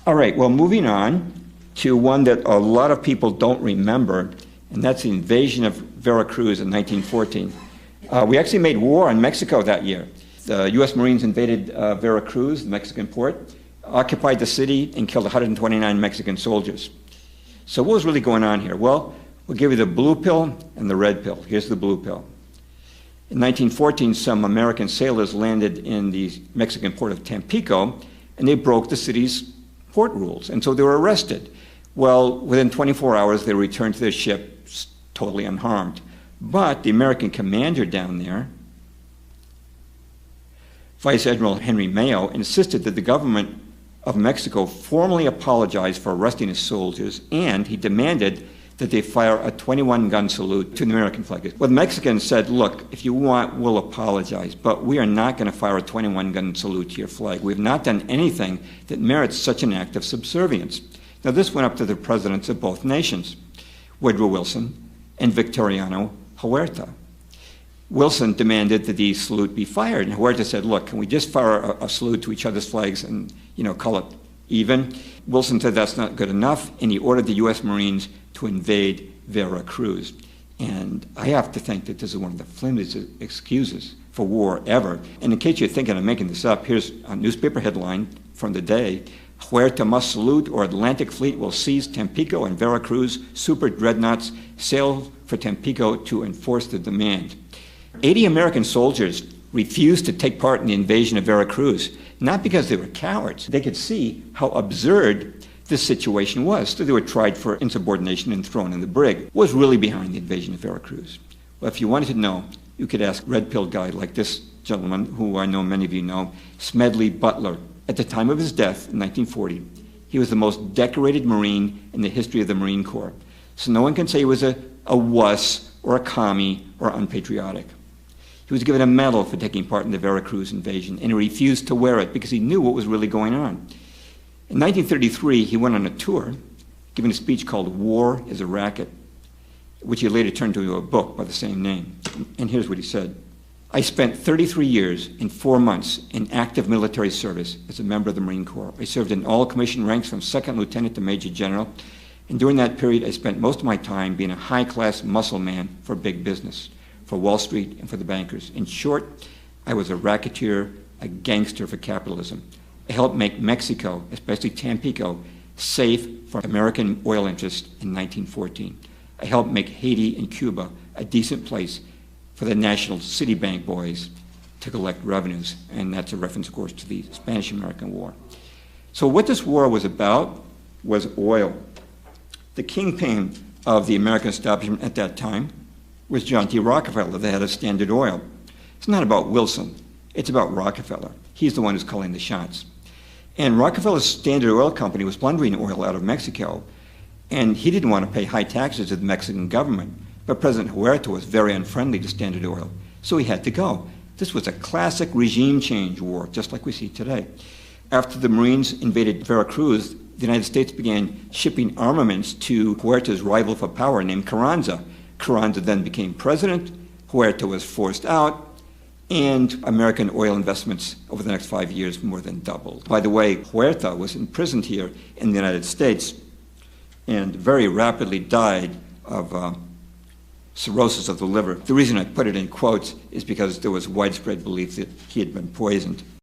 All right, well, moving on to one that a lot of people don't remember, and that's the invasion of Veracruz in 1914. We actually made war on Mexico that year. The U.S. Marines invaded Veracruz, the Mexican port, occupied the city, and killed 129 Mexican soldiers. So what was really going on here? Well, we'll give you the blue pill and the red pill. Here's the blue pill. In 1914, some American sailors landed in the Mexican port of Tampico, and they broke the city's port rules, and so they were arrested. Well, within 24 hours, they returned to their ship totally unharmed. But the American commander down there, Vice Admiral Henry Mayo, insisted that the government of Mexico formally apologize for arresting his soldiers, and he demanded that they fire a 21-gun salute to the American flag. Well, the Mexicans said, look, if you want, we'll apologize, but we are not going to fire a 21-gun salute to your flag. We've not done anything that merits such an act of subservience. Now, this went up to the presidents of both nations, Woodrow Wilson and Victoriano Huerta. Wilson demanded that the salute be fired, and Huerta said, look, can we just fire a salute to each other's flags and, call it even? Wilson said that's not good enough, and he ordered the U.S. Marines to invade Veracruz. And I have to think that this is one of the flimsiest excuses for war ever. And in case you're thinking I'm making this up, here's a newspaper headline from the day: Huerta must salute or Atlantic fleet will seize Tampico and Veracruz. Super dreadnoughts sail for Tampico to enforce the demand. 80 American soldiers refused to take part in the invasion of Veracruz, not because they were cowards. They could see how absurd this situation was. So they were tried for insubordination and thrown in the brig. What was really behind the invasion of Veracruz? Well, if you wanted to know, you could ask red pill guy like this gentleman, who I know many of you know, Smedley Butler. At the time of his death in 1940, he was the most decorated Marine in the history of the Marine Corps. So no one can say he was a wuss or a commie or unpatriotic. He was given a medal for taking part in the Veracruz invasion, and he refused to wear it because he knew what was really going on. In 1933, he went on a tour, giving a speech called War is a Racket, which he later turned into a book by the same name. And here's what he said: I spent 33 years and 4 months in active military service as a member of the Marine Corps. I served in all commissioned ranks from second lieutenant to major general, and during that period, I spent most of my time being a high-class muscle man for big business, for Wall Street and for the bankers. In short, I was a racketeer, a gangster for capitalism. I helped make Mexico, especially Tampico, safe for American oil interests in 1914. I helped make Haiti and Cuba a decent place for the national Citibank boys to collect revenues, and that's a reference, of course, to the Spanish-American War. So what this war was about was oil. The kingpin of the American establishment at that time was John D. Rockefeller, the head of Standard Oil. It's not about Wilson, it's about Rockefeller. He's the one who's calling the shots. And Rockefeller's Standard Oil Company was plundering oil out of Mexico, and he didn't want to pay high taxes to the Mexican government. But President Huerta was very unfriendly to Standard Oil, so he had to go. This was a classic regime change war, just like we see today. After the Marines invaded Veracruz, the United States began shipping armaments to Huerta's rival for power named Carranza. Carranza then became president, Huerta was forced out, and American oil investments over the next 5 years more than doubled. By the way, Huerta was imprisoned here in the United States and very rapidly died of cirrhosis of the liver. The reason I put it in quotes is because there was widespread belief that he had been poisoned.